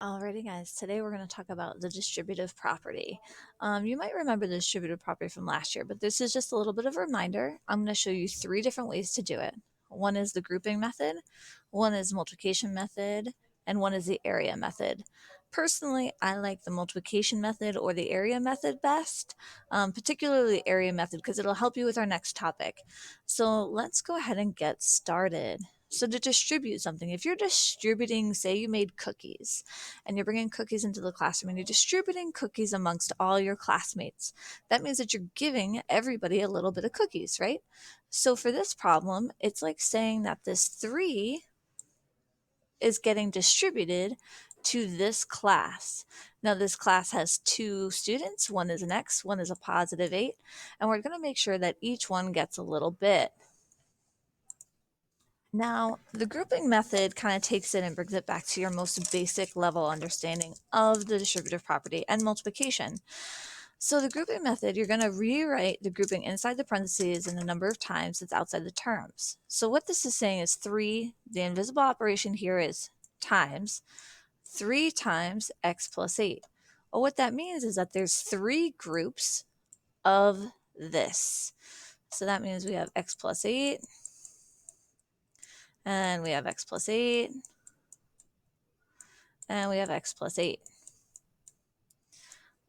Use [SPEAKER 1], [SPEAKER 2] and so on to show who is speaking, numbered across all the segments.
[SPEAKER 1] Alrighty guys, today we're going to talk about the distributive property. You might remember the distributive property from last year, but this is just a little bit of a reminder. I'm going to show you three different ways to do it. One is the grouping method, one is multiplication method, and one is the area method. Personally, I like the multiplication method or the area method best, particularly the area method because it'll help you with our next topic. So let's go ahead and get started. So to distribute something, if you're distributing, say you made cookies, and you're bringing cookies into the classroom and you're distributing cookies amongst all your classmates. That means that you're giving everybody a little bit of cookies, right? So for this problem, it's like saying that this 3 is getting distributed to this class. Now this class has 2 students, one is an X, one is a positive 8, and we're going to make sure that each one gets a little bit. Now, the grouping method kind of takes it and brings it back to your most basic level understanding of the distributive property and multiplication. So the grouping method, you're going to rewrite the grouping inside the parentheses in a number of times that's outside the terms. So what this is saying is 3, the invisible operation here is times 3 times x plus 8. Well, what that means is that there's 3 groups of this. So that means we have x plus 8, and we have x plus 8, and we have x plus 8.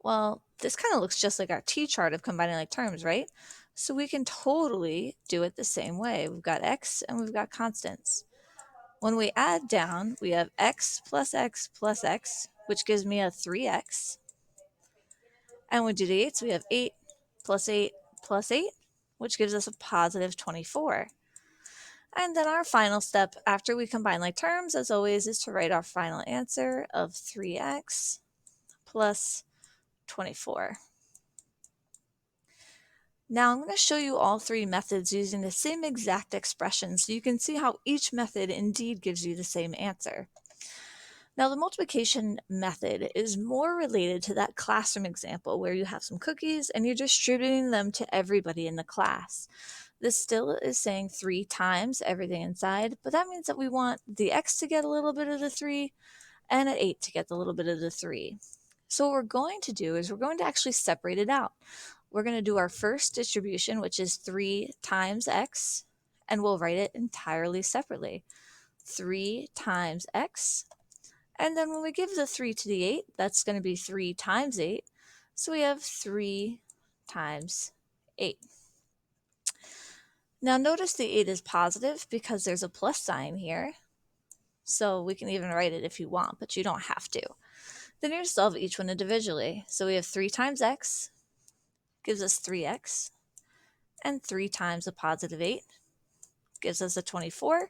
[SPEAKER 1] Well, this kind of looks just like our t-chart of combining like terms, right? So we can totally do it the same way. We've got x and we've got constants. When we add down, we have x plus x plus x, which gives me a 3x. And when we do the 8s, we have 8 plus 8 plus 8, which gives us a positive 24. And then our final step after we combine like terms, as always, is to write our final answer of 3x plus 24. Now I'm going to show you all 3 methods using the same exact expression so you can see how each method indeed gives you the same answer. Now the multiplication method is more related to that classroom example where you have some cookies and you're distributing them to everybody in the class. This still is saying 3 times everything inside, but that means that we want the x to get a little bit of the 3 and an 8 to get a little bit of the 3. So what we're going to do is we're going to actually separate it out. We're going to do our first distribution, which is 3 times x, and we'll write it entirely separately. 3 times x, and then when we give the 3 to the 8, that's going to be 3 times 8, so we have 3 times 8. Now notice the 8 is positive because there's a plus sign here, so we can even write it if you want, but you don't have to. Then you solve each one individually. So we have 3 times x gives us 3x, and 3 times a positive 8 gives us a 24.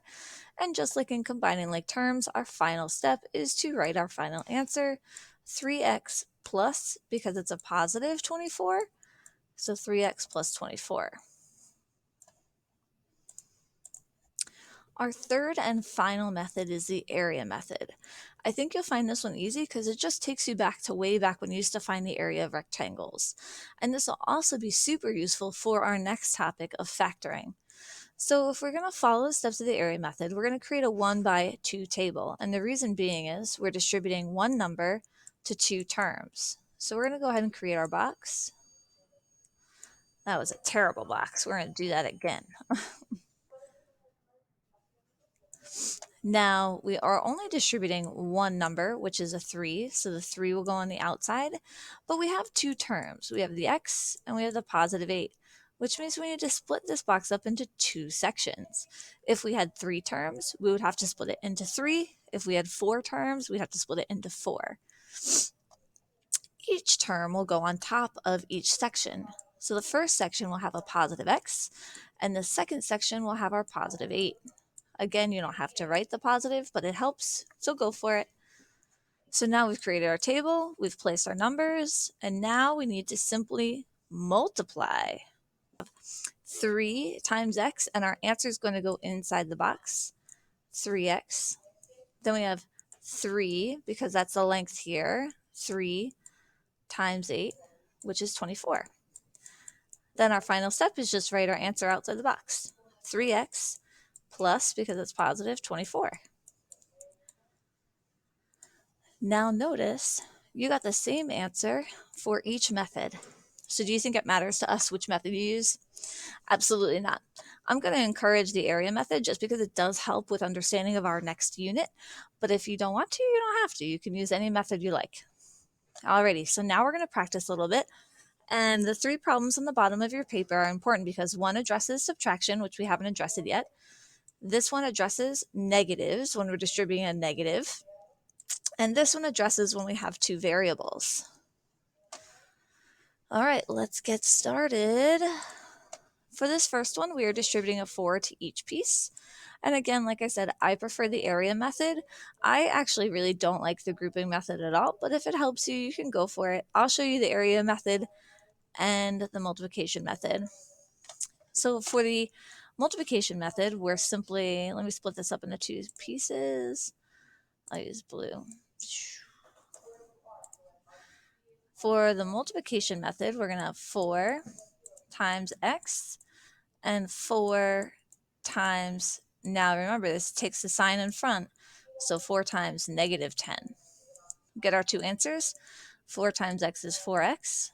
[SPEAKER 1] And just like in combining like terms, our final step is to write our final answer, 3x plus, because it's a positive 24, so 3x plus 24. Our third and final method is the area method. I think you'll find this one easy because it just takes you back to way back when you used to find the area of rectangles. And this will also be super useful for our next topic of factoring. So if we're going to follow the steps of the area method, we're going to create a 1 by 2 table. And the reason being is we're distributing one number to 2 terms. So we're going to go ahead and create our box. That was a terrible box. We're going to do that again. Now we are only distributing one number, which is a 3, so the 3 will go on the outside, but we have 2 terms. We have the x and we have the positive 8, which means we need to split this box up into 2 sections. If we had 3 terms, we would have to split it into 3. If we had 4 terms, we'd have to split it into 4. Each term will go on top of each section. So the first section will have a positive x, and the second section will have our positive 8. Again, you don't have to write the positive, but it helps, so go for it. So now we've created our table, we've placed our numbers, and now we need to simply multiply. 3 times x, and our answer is going to go inside the box, 3x. Then we have 3, because that's the length here, 3 times 8, which is 24. Then our final step is just write our answer outside the box, 3x plus, because it's positive, 24. Now notice you got the same answer for each method. So do you think it matters to us which method you use? Absolutely not. I'm going to encourage the area method just because it does help with understanding of our next unit. But if you don't want to, you don't have to. You can use any method you like. Alrighty, so now we're going to practice a little bit. And the 3 problems on the bottom of your paper are important because one addresses subtraction, which we haven't addressed it yet. This one addresses negatives when we're distributing a negative. And this one addresses when we have 2 variables. All right, let's get started. For this first one, we are distributing a 4 to each piece. And again, like I said, I prefer the area method. I actually really don't like the grouping method at all, but if it helps you, you can go for it. I'll show you the area method and the multiplication method. So for the multiplication method, we're simply, let me split this up into 2 pieces. I'll use blue. For the multiplication method, we're going to have 4 times x and 4 times, now remember this takes the sign in front, so 4 times negative 10. Get our 2 answers. 4 times x is 4x.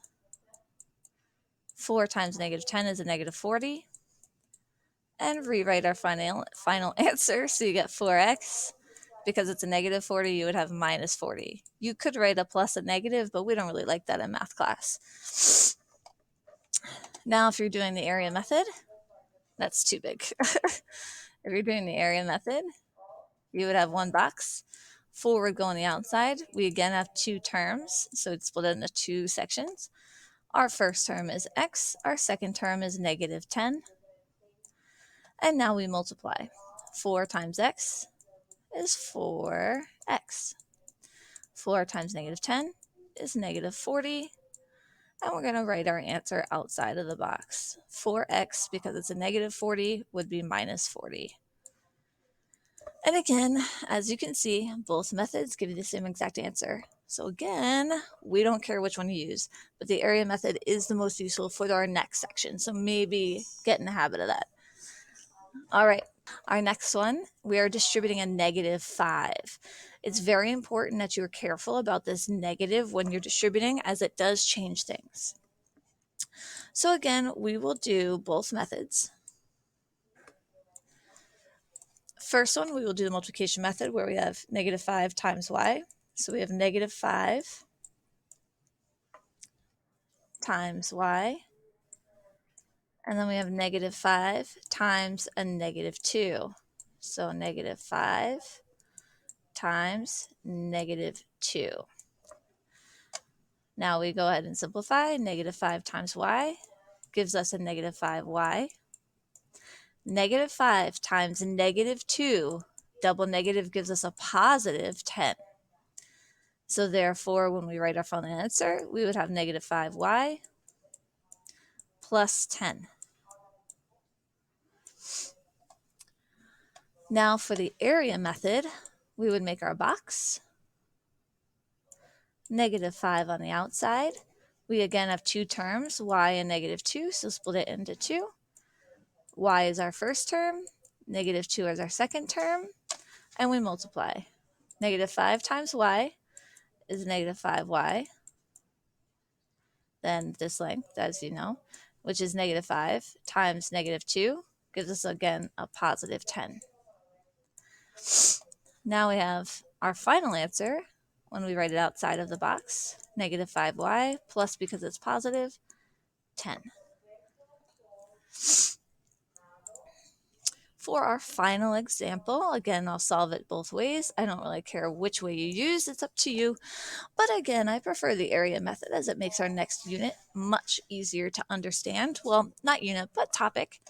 [SPEAKER 1] 4 times negative 10 is a negative 40. And rewrite our final answer. So you get 4x. Because it's a negative 40, you would have minus 40. You could write a plus a negative, but we don't really like that in math class. Now, if you're doing the area method, that's too big. If you're doing the area method, you would have 1 box. 4 would go on the outside. We again have 2 terms, so it's split into 2 sections. Our first term is x. Our second term is negative 10. And now we multiply. 4 times x is 4x. 4 times negative 10 is negative 40. And we're going to write our answer outside of the box. 4x, because it's a negative 40, would be minus 40. And again, as you can see, both methods give you the same exact answer. So again, we don't care which one you use, but the area method is the most useful for our next section. So maybe get in the habit of that. All right, our next one, we are distributing a negative 5. It's very important that you're careful about this negative when you're distributing, as it does change things. So again, we will do both methods. First one, we will do the multiplication method where we have negative 5 times y. So we have negative 5 times y. And then we have negative 5 times a negative 2. So negative 5 times negative 2. Now we go ahead and simplify. Negative 5 times y gives us a negative 5y. Negative 5 times negative 2, double negative gives us a positive 10. So therefore, when we write our final answer, we would have negative 5y plus 10. Now for the area method, we would make our box. Negative 5 on the outside. We again have 2 terms, y and negative 2, so split it into 2. Y is our first term, negative 2 is our second term, and we multiply. Negative 5 times y is negative 5y. Then this length, as you know, which is negative 5 times negative 2, gives us again a positive 10. Now we have our final answer when we write it outside of the box, negative 5y plus, because it's positive, 10. For our final example, again, I'll solve it both ways. I don't really care which way you use, it's up to you. But again, I prefer the area method as it makes our next unit much easier to understand. Well, not unit, but topic.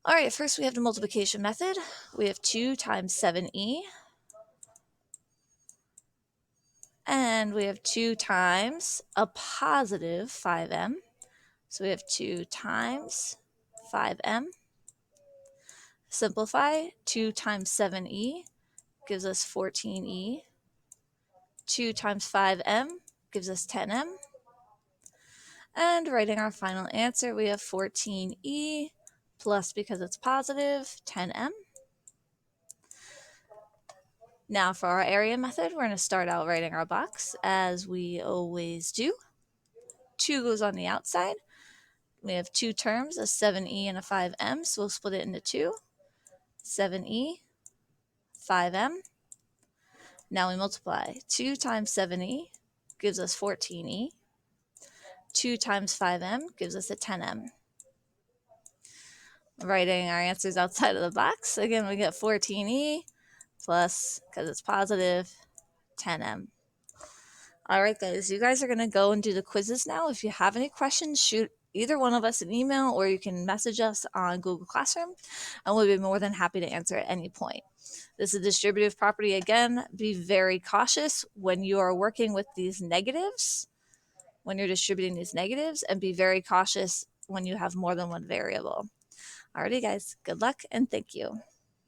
[SPEAKER 1] All right, first we have the multiplication method. We have 2 times 7e. And we have 2 times a positive 5m. So we have 2 times 5m. Simplify. 2 times 7e gives us 14e. 2 times 5m gives us 10m. And writing our final answer, we have 14e plus, because it's positive, 10m. Now for our area method, we're going to start out writing our box as we always do. 2 goes on the outside. We have 2 terms, a 7e and a 5m, so we'll split it into 2. 7e, 5m. Now we multiply. 2 times 7e gives us 14e. 2 times 5m gives us a 10m. Writing our answers outside of the box, again, we get 14e plus, because it's positive, 10m. All right, guys, you guys are going to go and do the quizzes now. If you have any questions, shoot either one of us an email, or you can message us on Google Classroom, and we'll be more than happy to answer at any point. This is distributive property. Again, be very cautious when you are working with these negatives, when you're distributing these negatives, and be very cautious when you have more than one variable. Alrighty, guys, good luck and thank you.